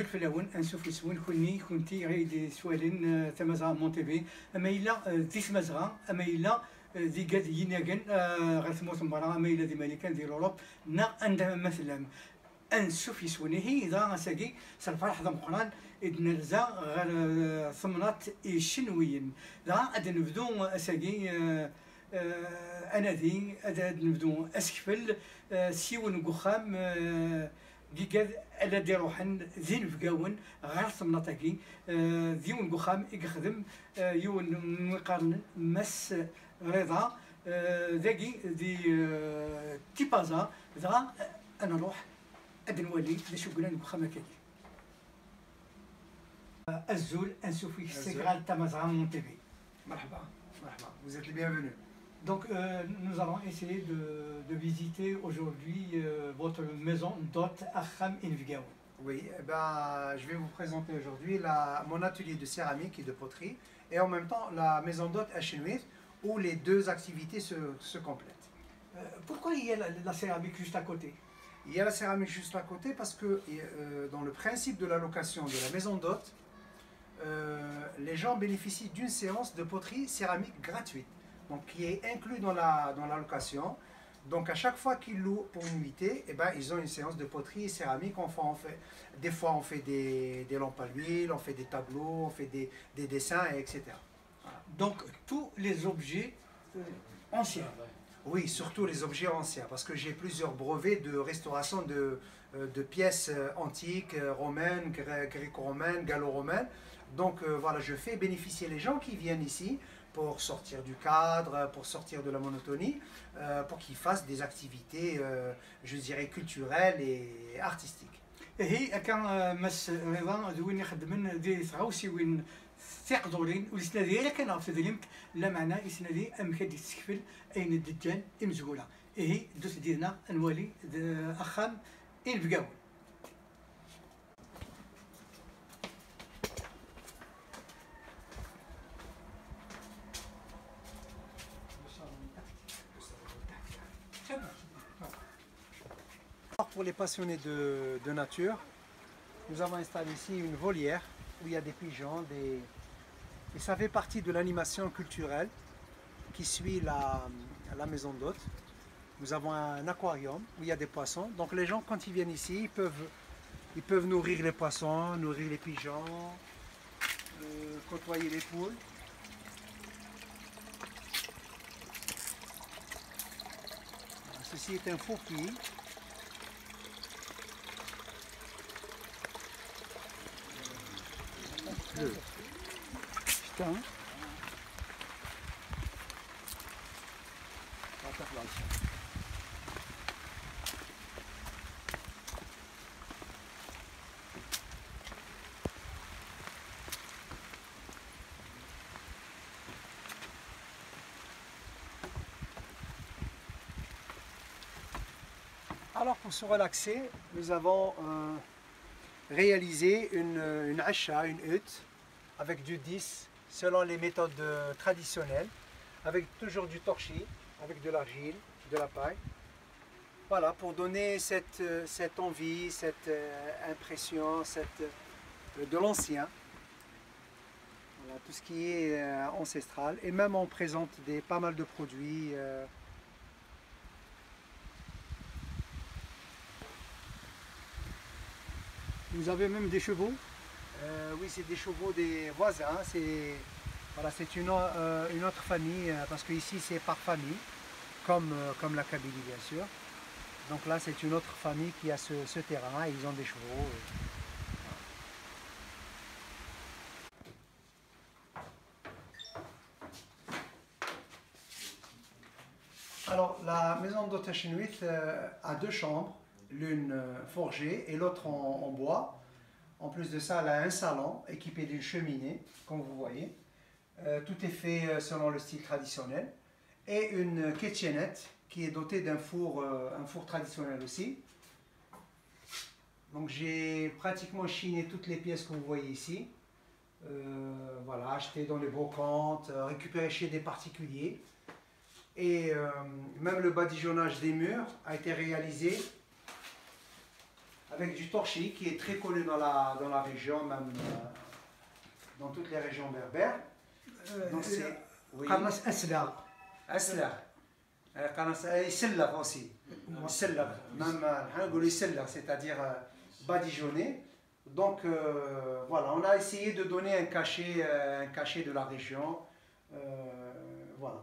زول في الاول انسوف يسون كنتي غير سوالين تمازغا مونتيفي اما الا ذي مازغا اما الا ذي قاد يناقن غير ثموت مرة اما الا ذي مالكان ذي لوروب نا عندها مثلا انسوف يسوني هي اذا ساقي سالفرح ذا مقران إذ نرزا غير ثمنات الشنويين ذا أد نبدو أساقي أنا ذي أد نبدو أسكفل سيون قخام كيكاد ألا دي روحن ذي نفقاون غير ثمناتاكي ذيون قخام يخدم يون مقارن مس رضا ذاكي ذي تيبازا ذا أنا نروح أد نولي ذي شوكولان قخام كاكي Azul, Ansoufik, c'est Graal Tamazra Montpellier. Marhaba, marhaba, vous êtes les bienvenus. Donc nous allons essayer de visiter aujourd'hui votre maison d'hôte Acham Invigaoun. Oui, je vais vous présenter aujourd'hui mon atelier de céramique et de poterie et en même temps la maison d'hôte Achenouit où les deux activités se complètent. Pourquoi il y a la céramique juste à côté? Il y a la céramique juste à côté parce que dans le principe de la location de la maison d'hôte, les gens bénéficient d'une séance de poterie céramique gratuite, donc qui est inclus dans la location. Donc à chaque fois qu'ils louent pour une nuitée, ils ont une séance de poterie céramique. Des fois on fait des lampes à l'huile, on fait des tableaux, on fait des dessins, etc. Voilà. Donc tous les objets anciens. Oui, surtout les objets anciens, parce que j'ai plusieurs brevets de restauration de pièces antiques, romaines, gréco-romaines, gallo-romaines. Donc voilà, je fais bénéficier les gens qui viennent ici pour sortir du cadre, pour sortir de la monotonie, pour qu'ils fassent des activités, je dirais, culturelles et artistiques. هي كان مس رضا دوين يخدمن ذي ثغاوسي وين ثقدورين ولسنادي الا كان في ذلك لا معنى يسنادي ام كدي تسكفل اين الدجال امزغوله هي دوس ديالنا نوالي اخام انفقاو. Pour les passionnés de nature, nous avons installé ici une volière où il y a des pigeons, et ça fait partie de l'animation culturelle qui suit la maison d'hôte. Nous avons un aquarium où il y a des poissons, donc les gens quand ils viennent ici, ils peuvent nourrir les poissons, nourrir les pigeons, côtoyer les poules. Ceci est un four-puits. Putain. Alors pour se relaxer, nous avons réalisé une acha, une hutte, avec du 10 selon les méthodes traditionnelles, avec toujours du torchis, avec de l'argile, de la paille. Voilà, pour donner cette envie, cette impression, de l'ancien. Voilà, tout ce qui est ancestral. Et même on présente pas mal de produits. Vous avez même des chevaux? Oui, c'est des chevaux des voisins. Voilà, c'est une autre famille, parce qu'ici c'est par famille, comme la Kabylie bien sûr. Donc là c'est une autre famille qui a ce terrain, et ils ont des chevaux. Alors la maison d'hôte Achenouit a deux chambres, l'une forgée et l'autre en bois. En plus de ça, elle a un salon équipé d'une cheminée, comme vous voyez. Tout est fait selon le style traditionnel. Et une kitchenette qui est dotée d'un four, un four traditionnel aussi. Donc j'ai pratiquement chiné toutes les pièces que vous voyez ici. Voilà, acheté dans les brocantes, récupéré chez des particuliers. Et même le badigeonnage des murs a été réalisé avec du torchis qui est très connu dans la région, même dans toutes les régions berbères. Donc c'est... Oui. قرنص أسلع. أسلع. قرنص يسلق aussi. يسلق. Même on dit يسلق, c'est-à-dire badigeonné. Donc voilà, on a essayé de donner un cachet de la région. Voilà.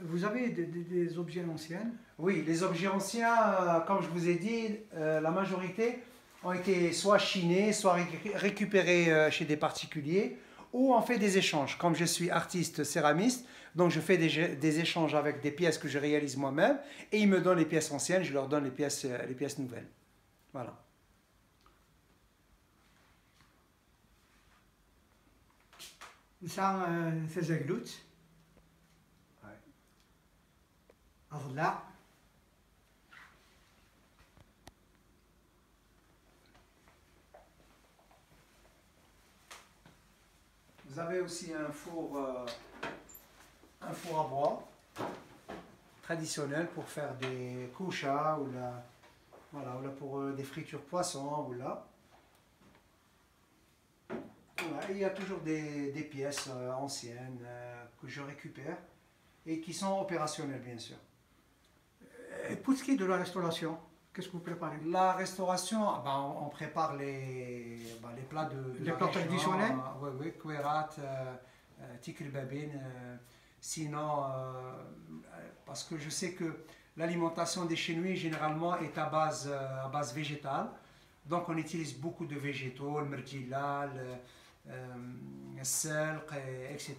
Vous avez des objets anciens? Oui, les objets anciens, comme je vous ai dit, la majorité ont été soit chinés, soit récupérés chez des particuliers, ou on fait des échanges. Comme je suis artiste céramiste, donc je fais des échanges avec des pièces que je réalise moi-même, et ils me donnent les pièces anciennes, je leur donne les pièces nouvelles. Voilà. نسعى تزغلوت أضلاع Vous avez aussi un four à bois traditionnel pour faire des kouchas ou voilà, pour des fritures poisson ou là. Voilà, il y a toujours des pièces anciennes que je récupère et qui sont opérationnelles bien sûr. Pour ce qui est de la restauration, qu'est-ce que vous préparez? La restauration, on prépare les plats de les la plats région, traditionnels? Oui, kouerat, tikri babine. Sinon, parce que je sais que l'alimentation des Chinois généralement est à base végétale. Donc on utilise beaucoup de végétaux, le merdila, le selq, etc.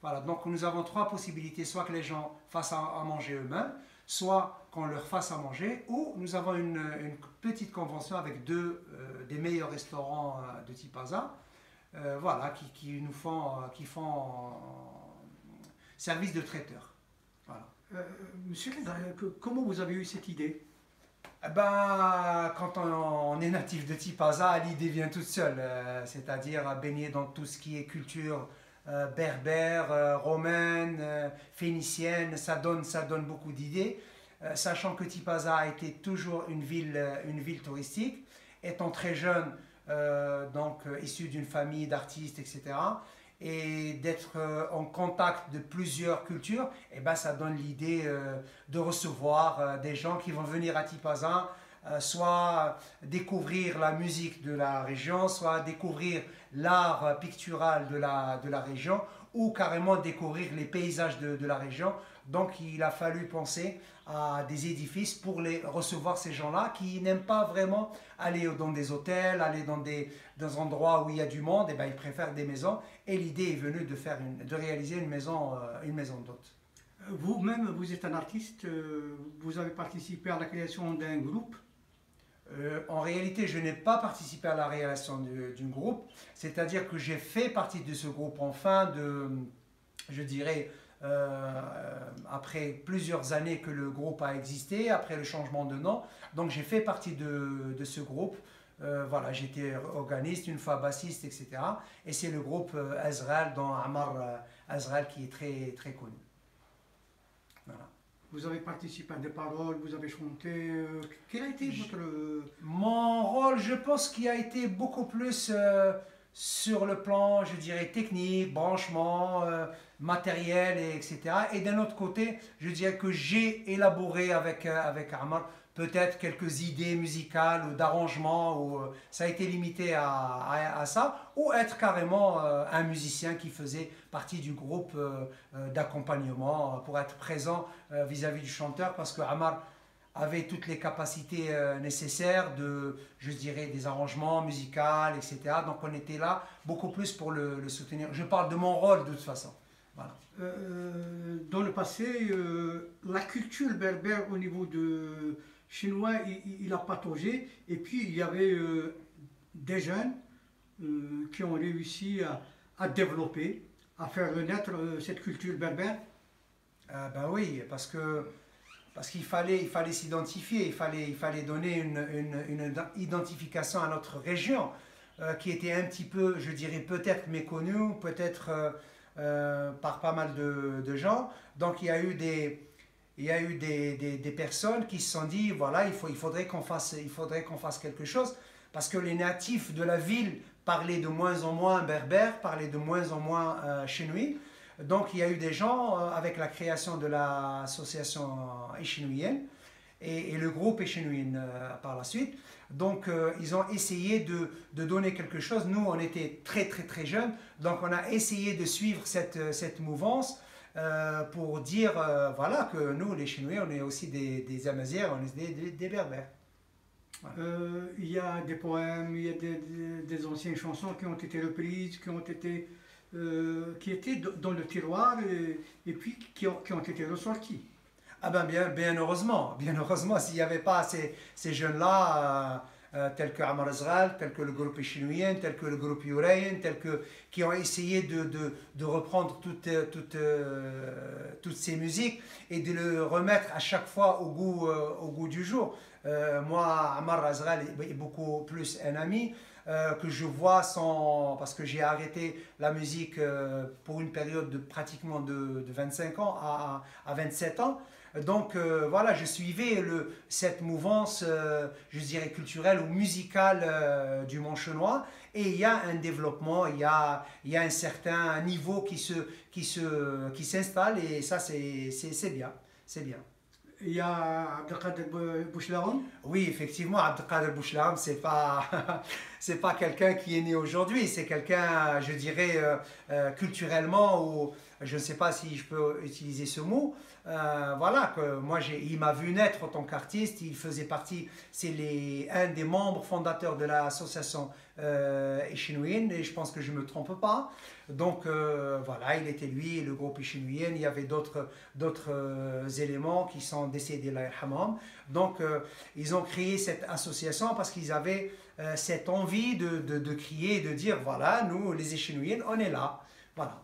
Voilà, donc nous avons trois possibilités, soit que les gens fassent à manger eux-mêmes, soit qu'on leur fasse à manger, ou nous avons une petite convention avec des meilleurs restaurants de Tipaza, voilà, qui font service de traiteur. Voilà. Monsieur, comment vous avez eu cette idée? Quand on est natif de Tipaza, l'idée vient toute seule, c'est-à-dire baigner dans tout ce qui est culture berbère, romaine, phénicienne, ça donne beaucoup d'idées, sachant que Tipaza a été toujours une ville touristique, étant très jeune, donc issu d'une famille d'artistes, etc., et d'être en contact de plusieurs cultures, et ça donne l'idée de recevoir des gens qui vont venir à Tipaza, soit découvrir la musique de la région, soit découvrir l'art pictural de la région, ou carrément découvrir les paysages de la région. Donc il a fallu penser à des édifices pour recevoir ces gens-là qui n'aiment pas vraiment aller dans des hôtels, aller dans des endroits où il y a du monde, et ils préfèrent des maisons. Et l'idée est venue de réaliser une maison d'hôte. Vous-même, vous êtes un artiste, vous avez participé à la création d'un groupe? En réalité, je n'ai pas participé à la réalisation d'un groupe, c'est-à-dire que j'ai fait partie de ce groupe je dirais, après plusieurs années que le groupe a existé, après le changement de nom, donc j'ai fait partie de ce groupe. Voilà, j'étais organiste, une fois bassiste, etc. Et c'est le groupe Azrael, dont Ammar Azrael, qui est très, très connu. Voilà. Vous avez participé à des paroles, vous avez chanté. Quel a été Mon rôle, je pense qu'il a été beaucoup plus sur le plan, je dirais, technique, branchement, matériel, etc. Et d'un autre côté, je dirais que j'ai élaboré avec Ammar peut-être quelques idées musicales ou d'arrangement, ou ça a été limité à ça, ou être carrément un musicien qui faisait partie du groupe d'accompagnement pour être présent vis-à-vis du chanteur, parce que Ammar avait toutes les capacités nécessaires je dirais, des arrangements musicaux, etc. Donc on était là beaucoup plus pour le soutenir. Je parle de mon rôle de toute façon. Voilà. Dans le passé, la culture berbère au niveau de chinois, il a pataugé, et puis il y avait des jeunes qui ont réussi à développer, à faire renaître cette culture berbère. Oui, parce qu'il fallait s'identifier, il fallait donner une identification à notre région qui était un petit peu, je dirais, peut-être méconnue, peut-être par pas mal de gens. Donc il y a eu il y a eu des personnes qui se sont dit, voilà, il faudrait qu'on fasse quelque chose, parce que les natifs de la ville parlaient de moins en moins berbère, parlaient de moins en moins chinois. Donc il y a eu des gens, avec la création de l'association échinouienne, et le groupe échinouien par la suite. Donc ils ont essayé de donner quelque chose. Nous, on était très très très jeunes, donc on a essayé de suivre cette mouvance pour dire voilà, que nous, les Chinois, on est aussi des Amazières, on est des Berbères. Voilà. Il y a des poèmes, il y a des anciennes chansons qui ont été reprises, qui étaient dans le tiroir et puis qui ont été ressorties. Ah ben bien heureusement, s'il n'y avait pas ces jeunes-là, tels que Amar Azral, tels que le groupe chinois, tels que le groupe Yourayen, qui ont essayé de reprendre toutes ces musiques et de le remettre à chaque fois au goût du jour. Moi, Amar Azral est beaucoup plus un ami que je vois parce que j'ai arrêté la musique pour une période de pratiquement de 25 ans à 27 ans. Donc voilà, je suivais cette mouvance, je dirais culturelle ou musicale du Montchenois, et il y a un développement, il y a un certain niveau qui s'installe, et ça c'est bien, c'est bien. Il y a Abdelkader Bouchlaoun. Oui, effectivement, Abdelkader Bouchlaoun, c'est pas quelqu'un qui est né aujourd'hui, c'est quelqu'un, je dirais, culturellement, ou je ne sais pas si je peux utiliser ce mot, voilà, que moi, il m'a vu naître en tant qu'artiste, il faisait partie, c'est un des membres fondateurs de l'association Échinouienne, et je pense que je ne me trompe pas. Donc voilà, il était lui, le groupe Échinouienne, il y avait d'autres éléments qui sont décédés là, donc ils ont créé cette association parce qu'ils avaient cette envie de crier, de dire voilà, nous les Échinouiennes, on est là, voilà.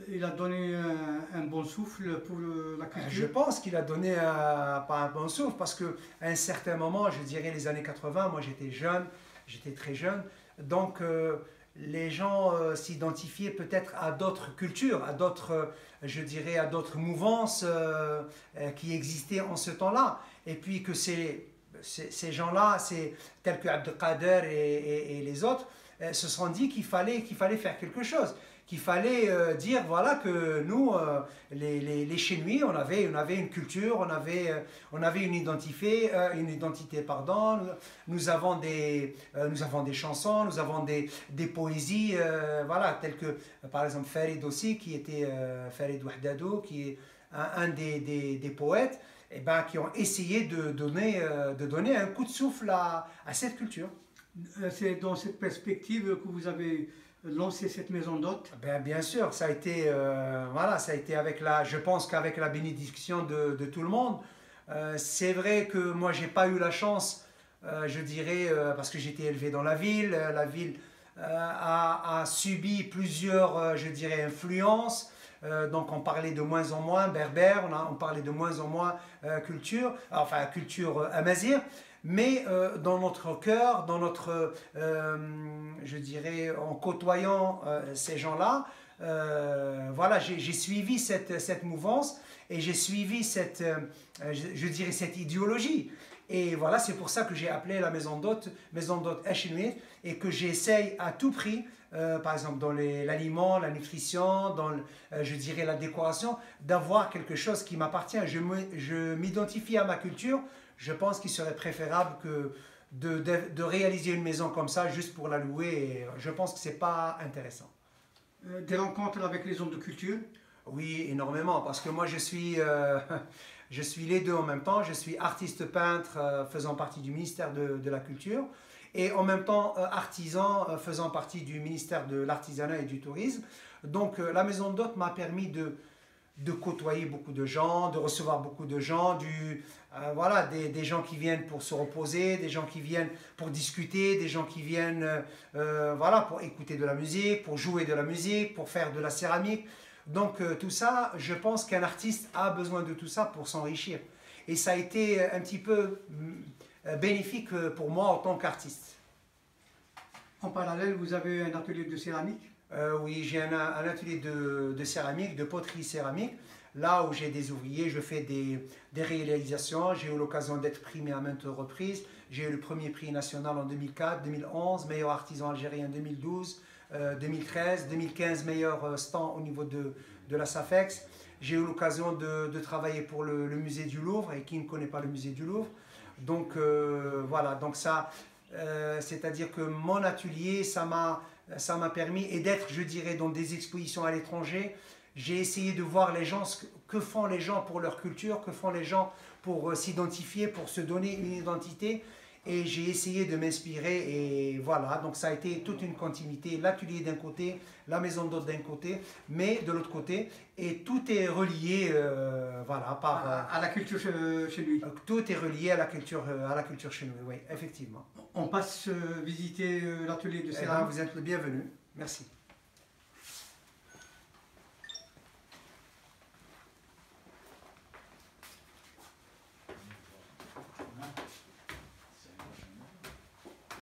Il a donné un bon souffle pour la culture. Je pense qu'il a donné pas un bon souffle parce qu'à un certain moment, je dirais les années 80, moi j'étais très jeune, donc les gens s'identifiaient peut-être à d'autres cultures, à d'autres, je dirais, à d'autres mouvances qui existaient en ce temps-là, et puis que ces gens-là, tels que Abdelkader et les autres, se sont dit qu'il fallait faire quelque chose, qu'il fallait dire voilà que nous, les Chinois, on avait une culture, on avait une identité, pardon. Nous avons des chansons, nous avons des poésies, voilà, telles que par exemple Farid aussi, qui était Farid Wahdadou, qui est un des poètes, et ben, qui ont essayé de donner un coup de souffle à cette culture. C'est dans cette perspective que vous avez lancé cette maison d'hôtes? Bien sûr, ça a été, je pense qu'avec la bénédiction de tout le monde. C'est vrai que moi, j'ai pas eu la chance, je dirais, parce que j'étais élevé dans la ville. La ville a subi plusieurs, je dirais, influences. Donc on parlait de moins en moins berbère, on parlait de moins en moins culture amazigh. Mais dans notre cœur, je dirais, en côtoyant ces gens-là, voilà, j'ai suivi cette mouvance et j'ai suivi je dirais, cette idéologie. Et voilà, c'est pour ça que j'ai appelé la maison d'hôtes Échinouienne, et que j'essaye à tout prix, par exemple dans l'aliment, la nutrition, je dirais la décoration, d'avoir quelque chose qui m'appartient. Je m'identifie à ma culture. Je pense qu'il serait préférable que de réaliser une maison comme ça juste pour la louer. Et je pense que ce n'est pas intéressant. Des rencontres avec les hommes de culture? Oui, énormément, parce que moi je suis les deux en même temps. Je suis artiste peintre faisant partie du ministère de la Culture, et en même temps artisan faisant partie du ministère de l'Artisanat et du Tourisme. Donc la maison d'hôtes m'a permis de côtoyer beaucoup de gens, de recevoir beaucoup de gens, voilà, des gens qui viennent pour se reposer, des gens qui viennent pour discuter, des gens qui viennent voilà, pour écouter de la musique, pour jouer de la musique, pour faire de la céramique. Donc tout ça, je pense qu'un artiste a besoin de tout ça pour s'enrichir. Et ça a été un petit peu bénéfique pour moi en tant qu'artiste. En parallèle, vous avez un atelier de céramique? Oui, j'ai un atelier de céramique, de poterie céramique. là où j'ai des ouvriers, je fais des réalisations. J'ai eu l'occasion d'être primé à maintes reprises. J'ai eu le premier prix national en 2004, 2011, meilleur artisan algérien en 2012, 2013, 2015, meilleur stand au niveau de la SAFEX. J'ai eu l'occasion de travailler pour le musée du Louvre, et qui ne connaît pas le musée du Louvre. Donc voilà, donc ça, c'est-à-dire que mon atelier, ça m'a permis, et d'être, je dirais, dans des expositions à l'étranger. J'ai essayé de voir les gens, que font les gens pour leur culture, que font les gens pour s'identifier, pour se donner une identité. Et j'ai essayé de m'inspirer, et voilà, donc ça a été toute une continuité, l'atelier d'un côté, la maison d'hôte d'un côté, mais de l'autre côté, et tout est relié, voilà, par... à la culture chez lui. Tout est relié à la culture chez nous, oui, effectivement. On passe visiter l'atelier de Eh ben, céramique. vous êtes le bienvenu, merci.